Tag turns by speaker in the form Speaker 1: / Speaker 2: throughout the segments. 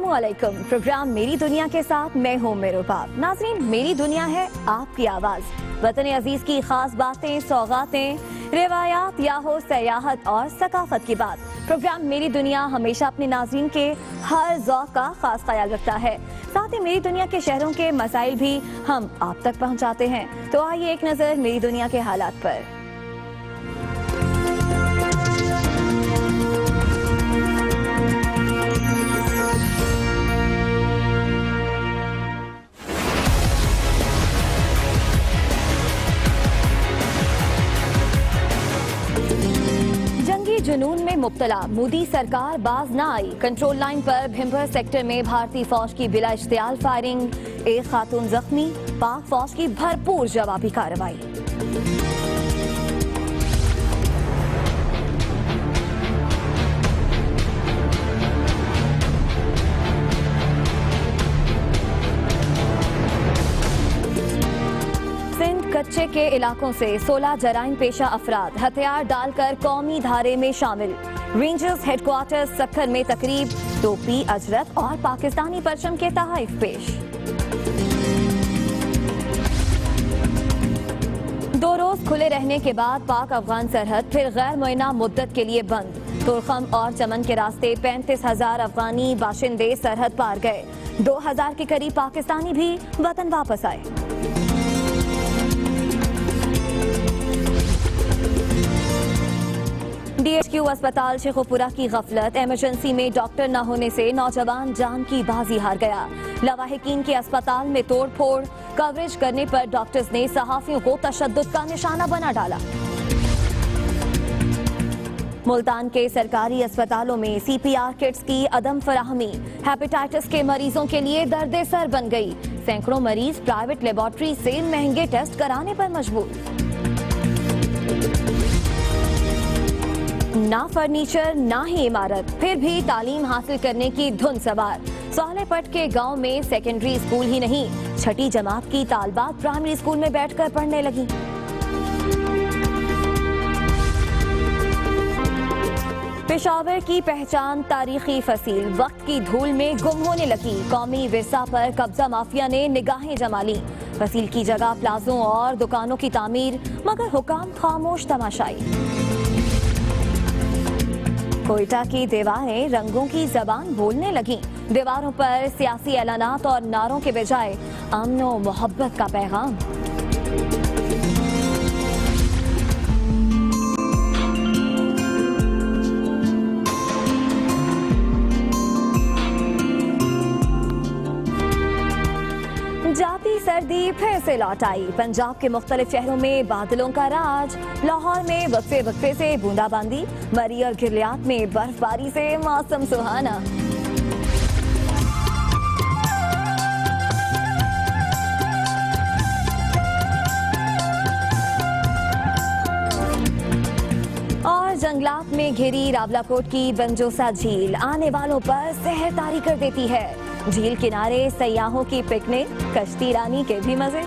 Speaker 1: अस्सलामुअलैकुम। प्रोग्राम मेरी दुनिया के साथ मैं हूँ मेरूपाप। नाज़रीन, मेरी दुनिया है आपकी आवाज़। वतन अजीज की खास बातें, सौगातें, रिवायात या हो सयाहत और सकाफत की बात। प्रोग्राम मेरी दुनिया हमेशा अपने नाज़रीन के हर ज़ौक़ का खास ख्याल रखता है। साथ ही मेरी दुनिया के शहरों के मसाइल भी हम आप तक पहुँचाते हैं। तो आइए एक नज़र मेरी दुनिया के हालात पर। जुनून में मुब्तला मोदी सरकार बाज न आई। कंट्रोल लाइन पर भिम्बर सेक्टर में भारतीय फौज की बिला इश्तियाल फायरिंग, एक खातून जख्मी, पाक फौज की भरपूर जवाबी कार्रवाई। कच्चे के इलाकों से 16 जराइम पेशा अफराद हथियार डालकर कौमी धारे में शामिल। रेंजर्स हेडक्वार्टर सक्खर में तकरीब, टोपी, अजरक और पाकिस्तानी परचम के तहफ़ पेश। 2 रोज खुले रहने के बाद पाक अफगान सरहद फिर गैर मुअय्यना मुद्दत के लिए बंद। तुरखम और चमन के रास्ते 35,000 अफगानी बाशिंदे सरहद पार गए। 2000 के करीब पाकिस्तानी भी वतन वापस आए। DHQ अस्पताल शेखुपुरा की गफलत, इमरजेंसी में डॉक्टर न होने से नौजवान जान की बाजी हार गया। लवाहिकीन के अस्पताल में तोड़ फोड़, कवरेज करने पर डॉक्टर्स ने सहाफियों को तशद्दुद का निशाना बना डाला। मुल्तान के सरकारी अस्पतालों में CPR किट्स की अदम फराहमी हेपेटाइटिस के मरीजों के लिए दर्द सर बन गई। सैकड़ों मरीज प्राइवेट लेबोरेटरी से महंगे टेस्ट कराने पर मजबूर। ना फर्नीचर ना ही इमारत, फिर भी तालीम हासिल करने की धुन सवार। सोहलेपट के गांव में सेकेंडरी स्कूल ही नहीं, 6ठी जमात की तालबात प्राइमरी स्कूल में बैठकर पढ़ने लगी। पेशावर की पहचान तारीखी फसील वक्त की धूल में गुम होने लगी। कौमी विरसा पर कब्जा माफिया ने निगाहें जमा ली। फसील की जगह प्लाजों और दुकानों की तामीर, मगर हुकाम खामोश तमाशाई। कोयटा की दीवारें रंगों की जबान बोलने लगी। दीवारों पर सियासी ऐलानात और नारों के बजाय अमन और मोहब्बत का पैगाम। जाती सर्दी फिर से लौट आई। पंजाब के मुख्तलिफ शहरों में बादलों का राज। लाहौर में वक्फे वक्फे से बूंदाबांदी, मरी और गिलियात में बर्फबारी से मौसम सुहाना। और जंगलात में घिरी रावलाकोट की बंजोसा झील आने वालों पर सहरतारी कर देती है। झील किनारे सयाहों की पिकनिक, कश्ती रानी के भी मजे।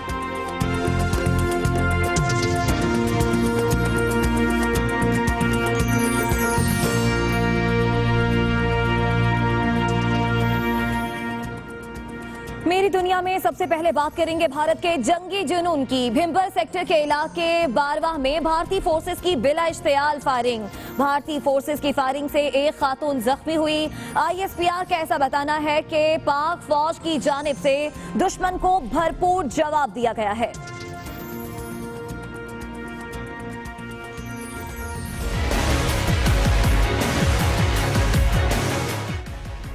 Speaker 1: मेरी दुनिया में सबसे पहले बात करेंगे भारत के जंगी जुनून की। भिम्बर सेक्टर के इलाके बारवाह में भारतीय फोर्सेस की बिला इश्तियाल फायरिंग। भारतीय फोर्सेस की फायरिंग से एक खातून जख्मी हुई। ISPR का ऐसा बताना है कि पाक फौज की जानिब से दुश्मन को भरपूर जवाब दिया गया है।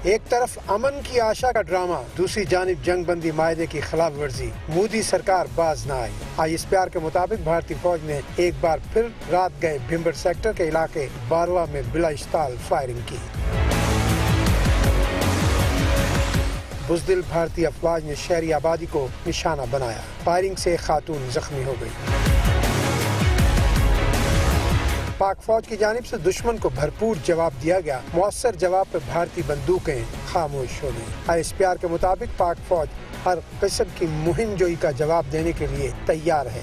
Speaker 2: एक तरफ अमन की आशा का ड्रामा, दूसरी जानिब जंगबंदी मायदे की खिलाफ वर्जी। मोदी सरकार बाज न आई। ISPR के मुताबिक भारतीय फौज ने एक बार फिर रात गए भिम्बर सेक्टर के इलाके बारवा में बिला इश्तियाल फायरिंग की। बुज़दिल भारतीय अफवाज ने शहरी आबादी को निशाना बनाया। फायरिंग से एक खातून जख्मी हो गई। पाक फौज की जानिब से दुश्मन को भरपूर जवाब दिया गया। मुअस्सर जवाब पर भारतीय बंदूकें खामोश हो गई। ISPR के मुताबिक पाक फौज हर किस्म की मुहिम जोई का जवाब देने के लिए तैयार है।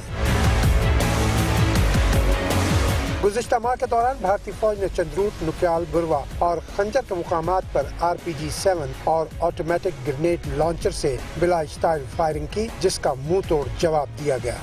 Speaker 2: गुज़िश्ता माह के दौरान भारतीय फौज ने चंद्रूट, नुक्याल, बुरवा और खंजर के मुकामात पर RPG-7 और ऑटोमेटिक ग्रेनेड लॉन्चर से बिला इश्ताइल फायरिंग की, जिसका मुंह तोड़ जवाब दिया गया।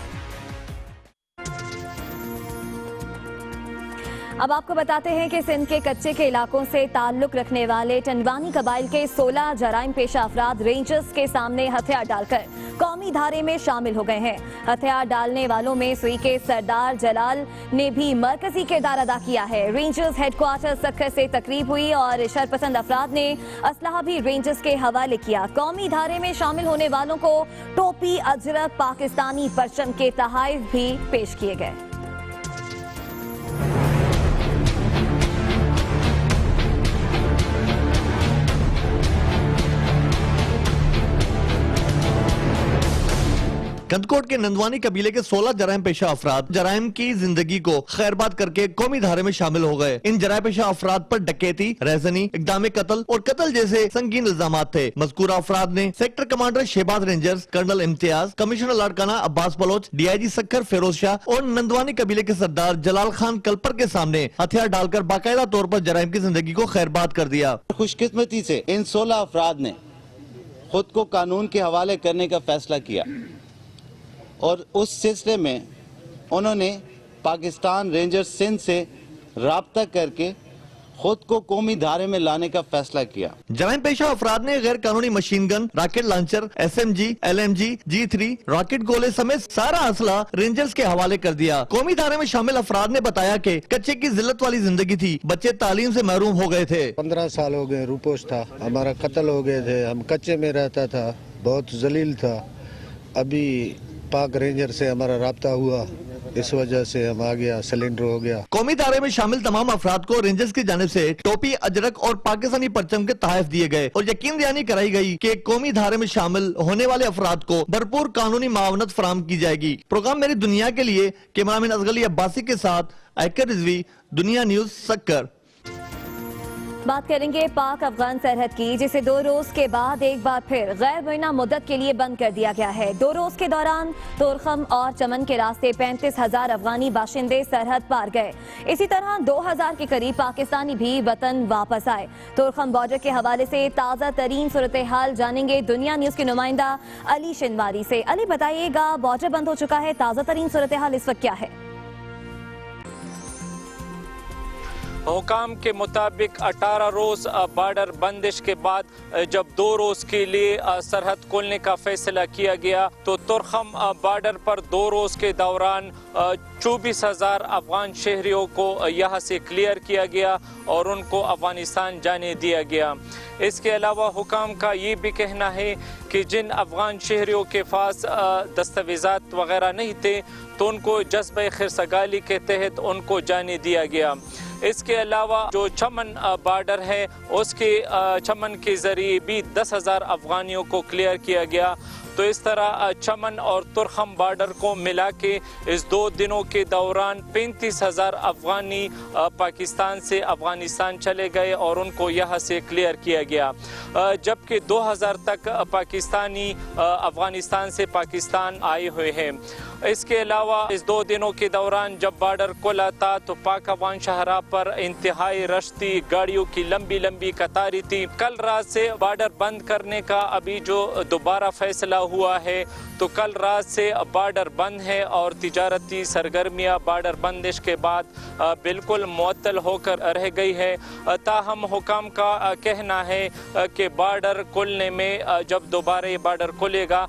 Speaker 1: अब आपको बताते हैं कि सिंध के कच्चे के इलाकों से ताल्लुक रखने वाले टंडवानी कबाइल के 16 जराइम पेशा अफराद रेंजर्स के सामने हथियार डालकर कौमी धारे में शामिल हो गए हैं। हथियार डालने वालों में सुई के सरदार जलाल ने भी मरकजी किरदार अदा किया है। रेंजर्स हेडक्वार्टर सक्खर से तकरीब हुई और शरपसंद अफराद ने असलहा भी रेंजर्स के हवाले किया। कौमी धारे में शामिल होने वालों को टोपी, अजरक, पाकिस्तानी परचम के तोहफे भी पेश किए गए।
Speaker 3: कंदकोट के नंदवानी कबीले के 16 जराइम पेशा अफराद जराइम की जिंदगी को खैरबाद करके कौमी धारे में शामिल हो गए। इन जराइम पेशा अफराद पर डकैती, रहजनी, इक़दाम कत्ल और कत्ल जैसे संगीन इल्जामात थे। मज़कूरा अफराद ने sector commander Shahbaz rangers, colonel Imtiaz, commissioner Larkana Abbas Baloch, DIG Sukkur Firoz Shah और नंदवानी कबीले के सरदार जलाल खान कलपर के सामने हथियार डालकर बाकायदा तौर पर जराइम की जिंदगी को खैरबाद कर दिया।
Speaker 4: खुशकिस्मती से इन 16 अफराद ने खुद को कानून के हवाले करने का फैसला किया और उस सिलसिले में उन्होंने पाकिस्तान रेंजर्स सिंध से राब्ता करके खुद को कौमी धारे में लाने का फैसला किया।
Speaker 3: जराइम पेशा अफराद ने गैर कानूनी machine gun, rocket launcher, SMG, LMG, G3, rocket गोले समेत सारा असला रेंजर्स के हवाले कर दिया। कौमी धारे में शामिल अफराद ने बताया कि कच्चे की जिल्लत वाली जिंदगी थी, बच्चे तालीम से महरूम हो गए थे।
Speaker 5: 15 साल हो गए, रूपोश था, हमारा कत्ल हो गए थे, हम कच्चे में रहता था, बहुत जलील था। अभी पाक रेंजर से हमारा राब्ता हुआ, इस वजह से हम आ गया, सिलेंडर हो गया।
Speaker 3: कौमी धारे में शामिल तमाम अफराद को रेंजर्स की जानिब से टोपी, अजरक और पाकिस्तानी परचम के तोहफे दिए गए और यकीन दहानी कराई गई कि कौमी धारे में शामिल होने वाले अफराद को भरपूर कानूनी मावनत फराहम की जाएगी। प्रोग्राम मेरी दुनिया के लिए कैमरामैन असगली अब्बासी के साथ आयकर रिजवी, दुनिया न्यूज, सक्कर।
Speaker 1: बात करेंगे पाक अफगान सरहद की, जिसे 2 रोज के बाद एक बार फिर गैर मुअय्यना मुद्दत के लिए बंद कर दिया गया है। 2 रोज के दौरान तोरखम और चमन के रास्ते 35,000 अफगानी बाशिंदे सरहद पार गए। इसी तरह 2,000 के करीब पाकिस्तानी भी वतन वापस आए। तोरखम बॉर्डर के हवाले से ताज़ा तरीन सूरत हाल जानेंगे दुनिया न्यूज के नुमाइंदा अली शिनवारी से। अली, बताइएगा, बॉर्डर बंद हो चुका है, ताज़ा तरीन सूरत हाल इस वक्त क्या है?
Speaker 6: हुकाम के मुताबिक 18 रोज़ बॉर्डर बंदिश के बाद जब 2 रोज़ के लिए सरहद खोलने का फैसला किया गया तो तुरखम बॉर्डर पर 2 रोज़ के दौरान 24,000 अफगान शहरियों को यहाँ से क्लियर किया गया और उनको अफगानिस्तान जाने दिया गया। इसके अलावा हुकाम का ये भी कहना है कि जिन अफगान शहरियों के पास दस्तावेज़ात वगैरह नहीं थे तो उनको जज्बे खिरसगाली के तहत उनको जाने दिया गया। इसके अलावा जो चमन बॉर्डर है उसके चमन के ज़रिए भी 10,000 अफगानियों को क्लियर किया गया। तो इस तरह चमन और तुरखम बॉर्डर को मिला के इस 2 दिनों के दौरान 35,000 अफगानी पाकिस्तान से अफगानिस्तान चले गए और उनको यहाँ से क्लियर किया गया, जबकि 2,000 तक पाकिस्तानी अफगानिस्तान से पाकिस्तान आए हुए हैं। इसके अलावा इस 2 दिनों के दौरान जब बॉर्डर खुला था तो पाक अफगान शाहराह पर इंतहाई रश थी, गाड़ियों की लंबी लंबी कतारें थी। कल रात से बॉर्डर बंद करने का अभी जो दोबारा फैसला हुआ है तो कल रात से बॉर्डर बंद है और तिजारती सरगर्मियां बॉर्डर बंदिश के बाद बिल्कुल मुअत्तल होकर रह गई है। ताहम हुकाम का कहना है कि बॉर्डर खुलने में जब दोबारा ये बॉर्डर खुलेगा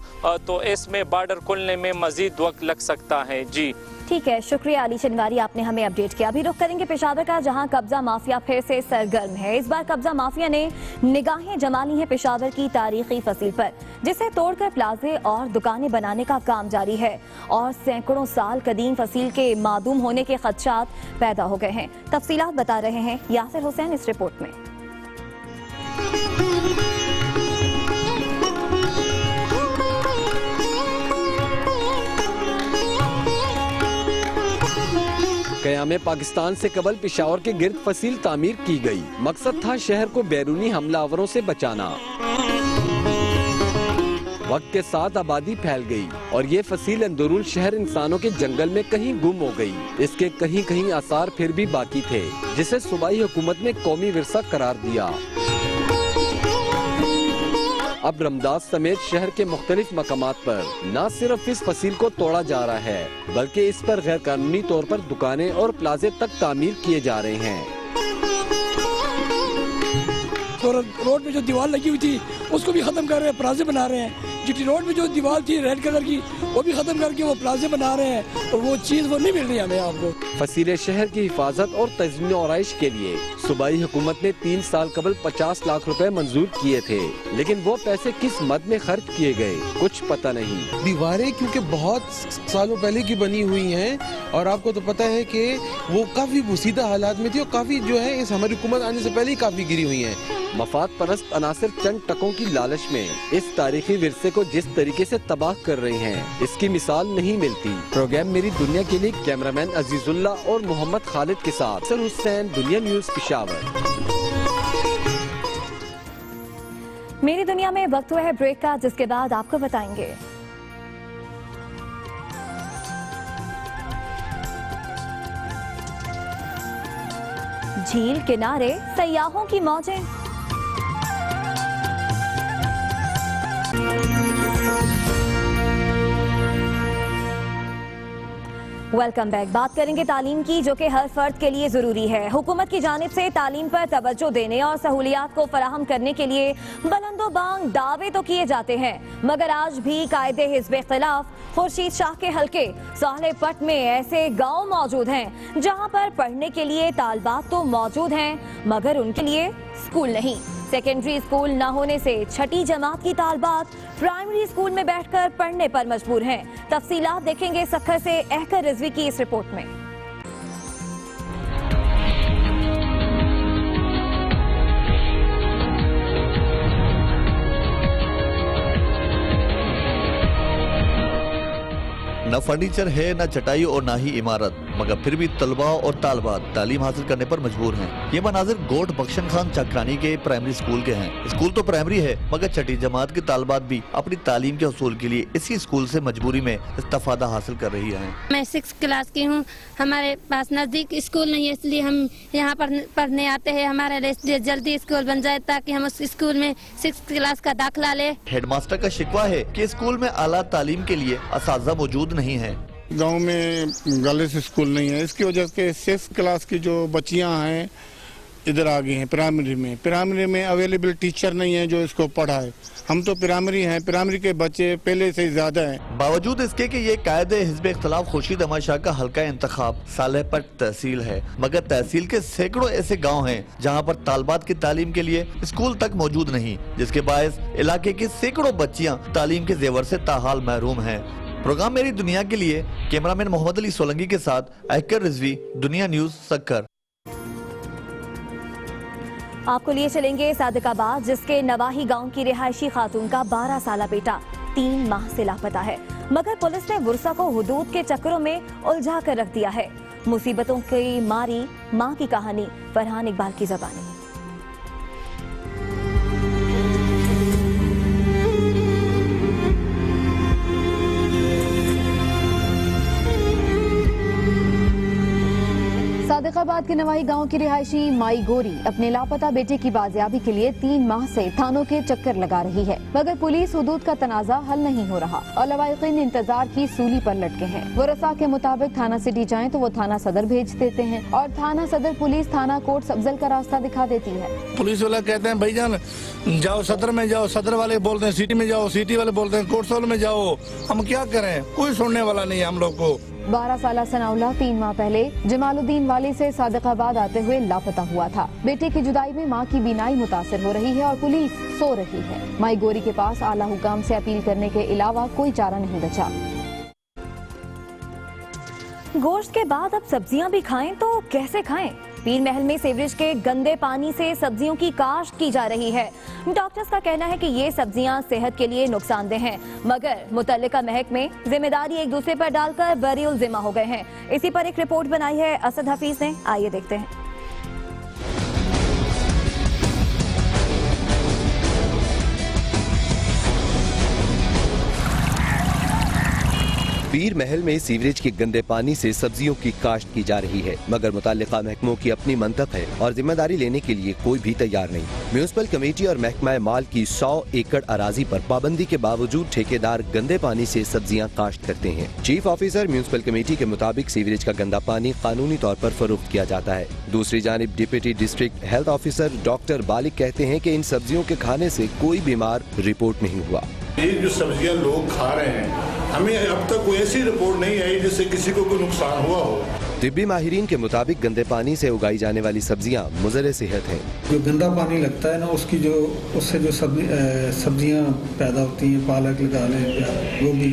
Speaker 6: तो इसमें बॉर्डर खुलने में मजीद वक्त लग सकता है। जी
Speaker 1: ठीक है, शुक्रिया अली शिनवारी, आपने हमें अपडेट किया। अभी रुख करेंगे पेशावर का, जहां कब्जा माफिया फिर से सरगर्म है। इस बार कब्जा माफिया ने निगाहें जमा ली हैं पेशावर की तारीखी फसील पर, जिसे तोड़कर प्लाजे और दुकानें बनाने का काम जारी है और सैकड़ों साल कदीम फसील के मादूम होने के खदशात पैदा हो गए हैं। तफसीलात बता रहे हैं यासिर हुसैन इस रिपोर्ट में।
Speaker 7: क़याम पाकिस्तान से कबल पेशावर के गिर्द फसील तामीर की गई। मकसद था शहर को बैरूनी हमलावरों से बचाना। वक्त के साथ आबादी फैल गई और ये फसील अंदरून शहर इंसानों के जंगल में कहीं गुम हो गई। इसके कहीं कहीं आसार फिर भी बाकी थे, जिसे सूबाई हुकूमत ने कौमी विरसा करार दिया। अब रमदास समेत शहर के मुख्तलिफ मकामात पर न सिर्फ इस फसील को तोड़ा जा रहा है, बल्कि इस पर गैर कानूनी तौर पर दुकानें और प्लाजे तक तामीर किए जा रहे हैं।
Speaker 8: तो रोड में जो दीवार लगी हुई थी उसको भी खत्म कर रहे हैं, प्लाजे बना रहे हैं। जीटी रोड में जो दीवार थी रेड कलर की वो भी खत्म करके वो प्लाजे बना रहे हैं, और वो चीज वो नहीं मिल रही हमें। आपको
Speaker 7: फसीले शहर की हिफाजत और तज़मीन आराइश के लिए सूबाई हुकूमत ने 3 साल कबल 50 लाख रुपए मंजूर किए थे, लेकिन वो पैसे किस मद में खर्च किए गए कुछ पता नहीं।
Speaker 9: दीवारें क्योंकि बहुत सालों पहले की बनी हुई हैं और आपको तो पता है कि वो काफी बुसीदा हालात में थी और काफी जो है इस हमारी हुकूमत आने से पहले ही काफी गिरी हुई हैं।
Speaker 7: मफाद परस्त अनासर चंद टकों की लालच में इस तारीखी विरसे को जिस तरीके से तबाह कर रहे हैं, इसकी मिसाल नहीं मिलती। प्रोग्राम मेरी दुनिया के लिए कैमरामैन अजीजुल्ला और मोहम्मद खालिद के साथ सर हुसैन, दुनिया न्यूज पेशावर।
Speaker 1: मेरी दुनिया में वक्त हुआ है ब्रेक का, जिसके बाद आपको बताएंगे झील किनारे सयाहों की मौजें। Welcome back. बात करेंगे तालीम की, जो कि हर फर्द के लिए जरूरी है। हुकूमत की जानिब से तालीम पर तवज्जो देने और सहूलियात को फराहम करने के लिए बुलंदोबांग दावे तो किए जाते हैं, मगर आज भी कायदे हिज़्ब इख्तिलाफ खुर्शीद शाह के हल्के सालेपट में ऐसे गांव मौजूद हैं जहां पर पढ़ने के लिए तालबात तो मौजूद हैं, मगर उनके लिए स्कूल नहीं। सेकेंडरी स्कूल न होने से छठी जमात की तालबात प्राइमरी स्कूल में बैठकर पढ़ने पर मजबूर हैं। तफसीलात देखेंगे सक्खर से अहकर रिजवी की इस रिपोर्ट में।
Speaker 3: न फर्नीचर है, न चटाई और न ही इमारत, मगर फिर भी तलबा और तालबात तालीम हासिल करने पर मजबूर हैं। ये मनाजिर गोट बख्शन खान चक्रानी के प्राइमरी स्कूल के हैं। स्कूल तो प्राइमरी है, मगर छठी जमात की तालबात भी अपनी तालीम के हसूल के लिए इसी स्कूल से मजबूरी में इस्तिफादा हासिल कर रही है।
Speaker 10: मैं 6th क्लास की हूँ। हमारे पास नजदीक स्कूल नहीं है, इसलिए हम यहाँ पर पढ़ने आते हैं। हमारे लिए जल्दी स्कूल बन जाए ताकि हम उस स्कूल में 6th क्लास का दाखिला ले।
Speaker 3: हेडमास्टर का शिकवा है कि स्कूल में आला तालीम के लिए असातिज़ा मौजूद नहीं है।
Speaker 11: गांव में गर्ल्स स्कूल नहीं है, इसकी वजह से 6th क्लास की जो बच्चियां हैं इधर आ गई हैं प्राइमरी में अवेलेबल टीचर नहीं है जो इसको पढ़ाए। हम तो प्राइमरी हैं, प्राइमरी के बच्चे पहले से ज्यादा हैं।
Speaker 3: बावजूद इसके कि ये कायदे हिज़्ब इख्तिलाफ खुर्शीद अहमद शाह का हल्का इंतखाब सालेपट तहसील है, मगर तहसील के सैकड़ों ऐसे गांव हैं जहां पर तालबात की तालीम के लिए स्कूल तक मौजूद नहीं, जिसके बायस इलाके की सैकड़ों बच्चियां तालीम के जेवर से ताहाल महरूम हैं। प्रोग्राम मेरी दुनिया के लिए कैमरामैन मोहम्मद अली सोलंकी के साथ अहकर रिजवी, दुनिया न्यूज सक्कर।
Speaker 1: आपको लिए चलेंगे सादिकाबाद, जिसके नवाही गांव की रिहायशी खातून का 12 साला बेटा 3 माह से लापता है, मगर पुलिस ने बुरसा को हुदूद के चक्करों में उलझा कर रख दिया है। मुसीबतों की मारी मां की कहानी फरहान इकबाल की ज़बानी। सादिकाबाद के नवाही गांव की रिहायशी माई गोरी अपने लापता बेटे की बाजियाबी के लिए 3 माह से थानों के चक्कर लगा रही है, मगर पुलिस हुदूद का तनाजा हल नहीं हो रहा और लवाहिकीन इंतजार की सूली पर लटके हैं। वरसा के मुताबिक थाना सिटी जाएं तो वो थाना सदर भेज देते हैं और थाना सदर पुलिस थाना कोर्ट अफजल का रास्ता दिखा देती है।
Speaker 11: पुलिस वाला कहते हैं भाईजान जाओ सदर में जाओ, सदर वाले बोलते हैं सिटी में जाओ, सिटी वाले बोलते हैं कोर्ट में जाओ। हम क्या करें, कोई सुनने वाला नहीं है हम लोग को।
Speaker 1: 12 साला सनाउल्लाह 3 माह पहले जमालुद्दीन वाली से सादिकाबाद आते हुए लापता हुआ था। बेटे की जुदाई में मां की बीनाई मुतासिर हो रही है और पुलिस सो रही है। माई गोरी के पास आला हुकाम से अपील करने के अलावा कोई चारा नहीं बचा। गोश्त के बाद अब सब्जियां भी खाएं तो कैसे खाएं? पीर महल में सीवरेज के गंदे पानी से सब्जियों की काश्त की जा रही है। डॉक्टर्स का कहना है कि ये सब्जियां सेहत के लिए नुकसानदेह हैं, मगर मुतल्लिका महकमे जिम्मेदारी एक दूसरे पर डालकर बरीउल जिम्मा हो गए हैं। इसी पर एक रिपोर्ट बनाई है असद हफीज ने, आइए देखते हैं।
Speaker 7: पीर महल में सीवरेज के गंदे पानी से सब्जियों की काश्त की जा रही है, मगर मुताल्लिका महकमों की अपनी मंतक है और जिम्मेदारी लेने के लिए कोई भी तैयार नहीं। म्यूनिसिपल कमेटी और महकमा माल की 100 एकड़ अराजी पर पाबंदी के बावजूद ठेकेदार गंदे पानी से सब्जियां काश्त करते हैं। चीफ ऑफिसर म्यूनिसिपल कमेटी के मुताबिक सीवरेज का गंदा पानी कानूनी तौर पर फरोख्त किया जाता है। दूसरी जानिब deputy district health officer doctor Balik कहते हैं कि इन सब्जियों के खाने से कोई बीमार रिपोर्ट नहीं हुआ।
Speaker 12: ये जो सब्जियां लोग खा रहे हैं, हमें अब तक कोई ऐसी रिपोर्ट नहीं आई जिससे किसी को कोई नुकसान हुआ हो।
Speaker 7: तिब्बी माहिरीन के मुताबिक गंदे पानी से उगाई जाने वाली सब्जियां मुज़र्रे सेहत हैं।
Speaker 13: जो गंदा पानी लगता है ना, उससे जो सब्जियां पैदा होती हैं, पालक लगा लें, गोभी,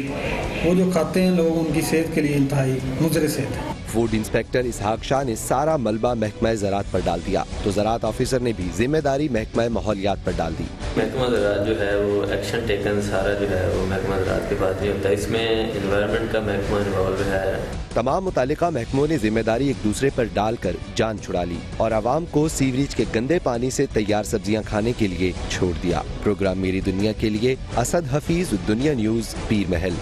Speaker 13: वो जो खाते हैं लोग, उनकी सेहत के लिए इंतहाई मुज़र्रे सेहत है।
Speaker 7: फूड इंस्पेक्टर इसहाक शाह ने सारा मलबा महकमा ज़राअत पर डाल दिया, तो ज़राअत ऑफिसर ने भी जिम्मेदारी महकमा माहौलियात पर डाल दी।
Speaker 14: महकमा ज़राअत जो है वो एक्शन टेकन सारा जो है वो महकमा ज़राअत के पास नहीं होता, इसमें एनवायरनमेंट का महकमा इन्वॉल्व है।
Speaker 7: तमाम मुतालिका महकमों ने जिम्मेदारी एक दूसरे पर डालकर जान छुड़ा ली और आवाम को सीवरेज के गंदे पानी से तैयार सब्जियां खाने के लिए छोड़ दिया। प्रोग्राम मेरी दुनिया के लिए असद हफीज, दुनिया न्यूज, पीर महल।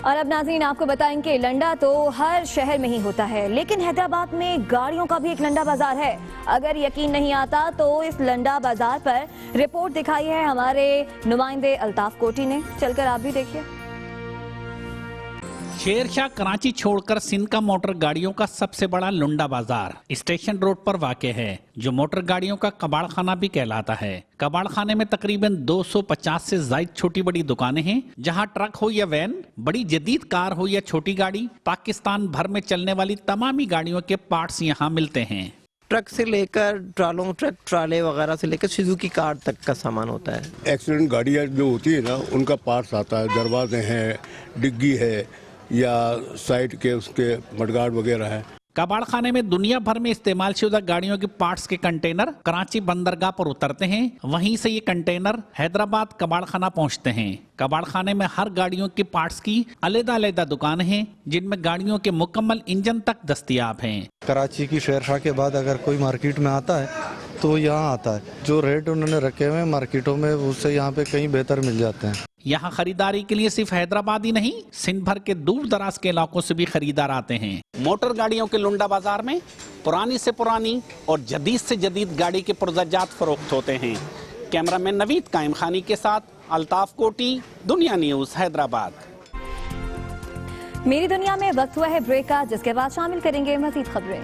Speaker 1: और अब नाज़रीन आपको बताएंगे, लंडा तो हर शहर में ही होता है, लेकिन हैदराबाद में गाड़ियों का भी एक लंडा बाजार है। अगर यकीन नहीं आता तो इस लंडा बाजार पर रिपोर्ट दिखाई है हमारे नुमाइंदे अल्ताफ कोटी ने, चलकर आप भी देखिए।
Speaker 15: शेरशाह कराची छोड़कर सिंध का मोटर गाड़ियों का सबसे बड़ा लुंडा बाजार स्टेशन रोड पर वाक़ है, जो मोटर गाड़ियों का कबाड़ खाना भी कहलाता है। कबाड़ खाने में तकरीबन 250 से ज़ायद छोटी बड़ी दुकानें हैं, जहां ट्रक हो या वैन, बड़ी जदीद कार हो या छोटी गाड़ी, पाकिस्तान भर में चलने वाली तमामी गाड़ियों के पार्ट्स यहां मिलते हैं।
Speaker 16: ट्रक से लेकर ट्रक ट्राले वगैरह से लेकर सुजुकी कार तक का सामान होता है।
Speaker 11: एक्सीडेंट गाड़ियाँ जो होती है ना, उनका पार्ट्स आता है, दरवाजे हैं, डिग्गी है या साइड के उसके मडगार्ड वगैरह है।
Speaker 15: कबाड़ खाने में दुनिया भर में इस्तेमाल शुदा गाड़ियों के पार्ट्स के कंटेनर कराची बंदरगाह पर उतरते हैं, वहीं से ये कंटेनर हैदराबाद कबाड़ खाना पहुँचते हैं। कबाड़ खाने में हर गाड़ियों के पार्ट्स की अलग-अलग दुकानें हैं, जिनमें गाड़ियों के मुकम्मल इंजन तक दस्तयाब हैं।
Speaker 5: कराची की शेरशाह के बाद अगर कोई मार्केट में आता है तो यहाँ आता है, जो रेट उन्होंने रखे हुए मार्केटों में उससे यहाँ पे कहीं बेहतर मिल जाते हैं।
Speaker 15: यहाँ खरीदारी के लिए सिर्फ हैदराबाद ही नहीं, सिंध भर के दूर दराज के इलाकों से भी खरीदार आते हैं। मोटर गाड़ियों के लुंडा बाजार में पुरानी से पुरानी और जदीद से जदीद गाड़ी के पुर्जात फरोख्त होते हैं। कैमरामैन नवीद कायम खानी के साथ अल्ताफ कोटी, दुनिया न्यूज, हैदराबाद।
Speaker 1: मेरी दुनिया में वक्त हुआ है ब्रेक का, जिसके बाद शामिल करेंगे मजीद खबरें।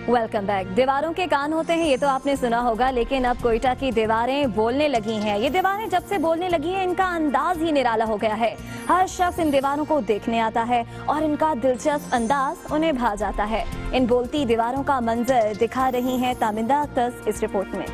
Speaker 1: Welcome back. दीवारों के कान होते हैं, ये तो आपने सुना होगा, लेकिन अब कोयटा की दीवारें बोलने लगी हैं। ये दीवारें जब से बोलने लगी हैं, इनका अंदाज ही निराला हो गया है। हर शख्स इन दीवारों को देखने आता है और इनका दिलचस्प अंदाज उन्हें भा जाता है। इन बोलती दीवारों का मंजर दिखा रही हैं तामिंदा अख्तर इस रिपोर्ट में।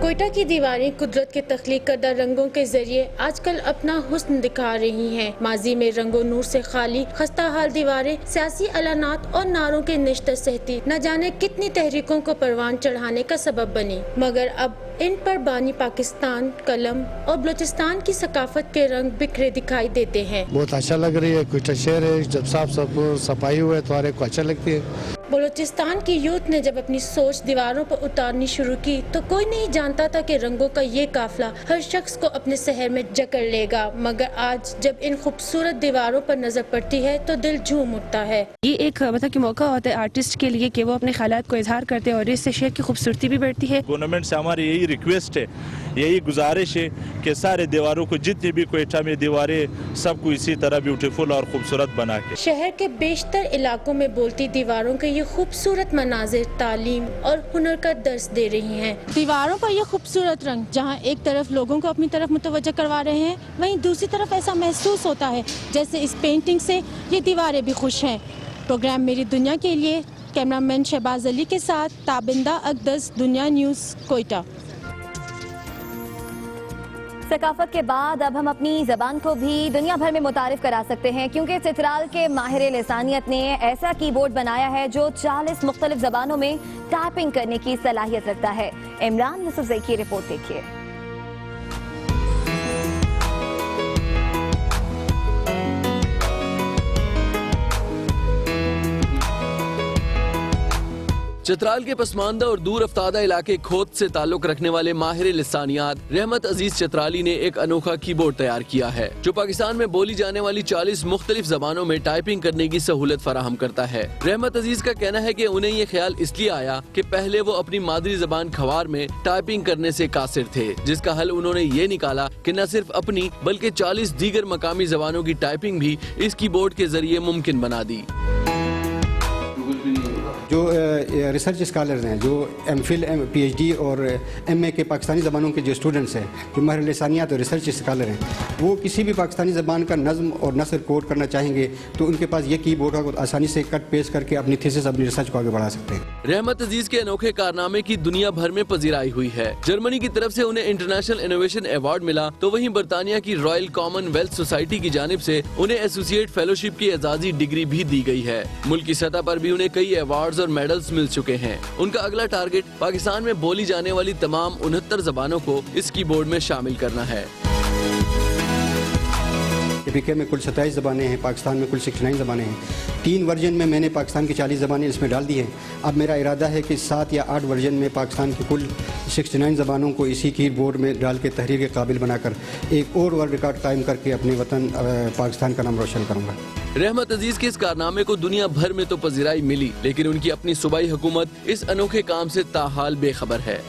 Speaker 17: कोयटा की दीवारें कुदरत के तख्लीक करदा रंगों के जरिए आजकल अपना हुस्न दिखा रही हैं। माजी में रंगो नूर से खाली खस्ता हाल दीवारें सियासी अलानात और नारों के निश्चित सहती न जाने कितनी तहरीकों को परवान चढ़ाने का सबब बनी, मगर अब इन पर बानी पाकिस्तान, कलम और बलूचिस्तान की सकाफत के रंग बिखरे दिखाई देते हैं।
Speaker 5: बहुत अच्छा लग रही है। कोयटा शहर है, जब साफ सफाई हुआ है तो हर एक को अच्छा लगती है।
Speaker 17: बलूचिस्तान की यूथ ने जब अपनी सोच दीवारों पर उतारनी शुरू की तो कोई नहीं जानता था कि रंगों का ये काफिला हर शख्स को अपने शहर में जकड़ लेगा, मगर आज जब इन खूबसूरत दीवारों पर नजर पड़ती है तो दिल झूम उठता है।
Speaker 18: ये एक मतलब कि मौका होता है आर्टिस्ट के लिए कि वो अपने ख्यालात को इजहार करते हैं और इससे शहर की खूबसूरती भी बढ़ती है।
Speaker 19: गवर्नमेंट से हमारी यही रिक्वेस्ट है, यही गुजारिश है कि सारे दीवारों को, जितनी भी कोयटा में दीवारें, सबको इसी तरह ब्यूटीफुल और खूबसूरत बना के।
Speaker 17: शहर के बेशतर इलाकों में बोलती दीवारों के ये खूबसूरत मनाजिर तालीम और हुनर का दर्स दे रही हैं।
Speaker 20: दीवारों पर ये खूबसूरत रंग जहां एक तरफ लोगों को अपनी तरफ मुतवज्जह करवा रहे हैं, वहीं दूसरी तरफ ऐसा महसूस होता है जैसे इस पेंटिंग से ये दीवारें भी खुश हैं। प्रोग्राम मेरी दुनिया के लिए कैमरामैन शहबाज अली के साथ ताबिंदा अकदस, दुनिया न्यूज़, कोयटा।
Speaker 1: सकाफत के बाद अब हम अपनी ज़बान को भी दुनिया भर में मुतारिफ करा सकते हैं, क्योंकि चित्राल के माहिर लिसानियत ने ऐसा कीबोर्ड बनाया है जो 40 मुख्तलिफ ज़बानों में टाइपिंग करने की सलाहियत रखता है। इमरान यूसुफजई की रिपोर्ट देखिए।
Speaker 7: चित्राल के पसमानदा और दूर अफ्तादा इलाके खोत से ताल्लुक रखने वाले माहिर लिसानियात रहमत अजीज चित्राली ने एक अनोखा कीबोर्ड तैयार किया है जो पाकिस्तान में बोली जाने वाली 40 मुख्तलिफ जबानों में टाइपिंग करने की सहूलत फराहम करता है। रहमत अजीज का कहना है कि उन्हें ये ख्याल इसलिए आया कि पहले वो अपनी मादरी जबान खवार में टाइपिंग करने से कासिर थे, जिसका हल उन्होंने ये निकाला कि न सिर्फ अपनी बल्कि 40 दीगर मकामी जबानों की टाइपिंग भी इस कीबोर्ड के जरिए मुमकिन बना दी।
Speaker 21: जो रिसर्च स्कॉलर्स हैं, जो एमफिल पीएचडी और एमए के पाकिस्तानी ज़बानों के जो स्टूडेंट्स हैं, जो माहिर लिसानियात और रिसर्च स्कॉलर हैं, वो किसी भी पाकिस्तानी ज़बान का नज़्म और नसर कोड करना चाहेंगे तो उनके पास ये कीबोर्ड है, आसानी से कट पेस्ट करके अपनी थीसिस अपनी रिसर्च को आगे बढ़ा सकते हैं।
Speaker 7: रहमत अजीज के अनोखे कारनामे की दुनिया भर में पजीराई हुई है। जर्मनी की तरफ से उन्हें इंटरनेशनल इनोवेशन अवार्ड मिला तो वहीं बरतानिया की रॉयल कॉमनवेल्थ सोसाइटी की जानिब से उन्हें एसोसिएट फेलोशिप की एजाजी डिग्री भी दी गई है। मुल्क की सतह पर भी उन्हें कई अवार्ड्स और मेडल्स मिल चुके हैं। उनका अगला टारगेट पाकिस्तान में बोली जाने वाली तमाम 69 जबानों को इस कीबोर्ड में शामिल करना है।
Speaker 21: पीके में कुल 27 ज़बानें हैं, पाकिस्तान में कुल 69 ज़बानें हैं। 3 वर्जन में मैंने पाकिस्तान की 40 ज़बानें इसमें डाल दी हैं। अब मेरा इरादा है कि 7 या 8 वर्जन में पाकिस्तान की कुल 69 ज़बानों को इसी कीबोर्ड में डाल के तहरीर के काबिल बनाकर एक और वर्ल्ड रिकॉर्ड कायम करके अपने वतन पाकिस्तान का नाम रोशन करूँगा।
Speaker 7: रहमत अजीज के इस कारनामे को दुनिया भर में तो पजीराई मिली, लेकिन उनकी अपनी सूबाई हुकूमत इस अनोखे काम से ताहाल बेखबर है।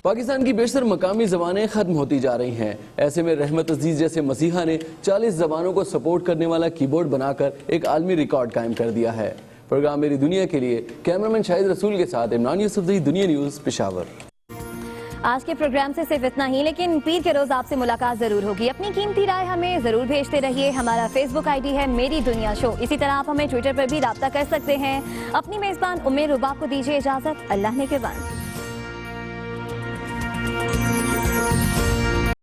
Speaker 7: पाकिस्तान की बेशतर मकामी ज़बानें खत्म होती जा रही हैं। ऐसे में रहमत अजीज जैसे मसीहा ने 40 ज़बानों को सपोर्ट करने वाला कीबोर्ड बनाकर एक आलमी रिकॉर्ड कायम कर दिया है। प्रोग्राम मेरी दुनिया के लिए कैमरामैन शाहिद रसूल के साथ इमरान यूसुफजई, दुनिया न्यूज़, पेशावर।
Speaker 1: आज के प्रोग्राम से सिर्फ इतना ही, लेकिन पीर के रोज आपसे मुलाकात जरूर होगी। अपनी कीमती राय हमें जरूर भेजते रहिए। हमारा फेसबुक आईडी है मेरी दुनिया शो। इसी तरह आप हमें ट्विटर पर भी राब्ता कर सकते हैं। अपनी मेजबान उम्मे रुबाब को दीजिए इजाजत। अल्लाह ने के बाद।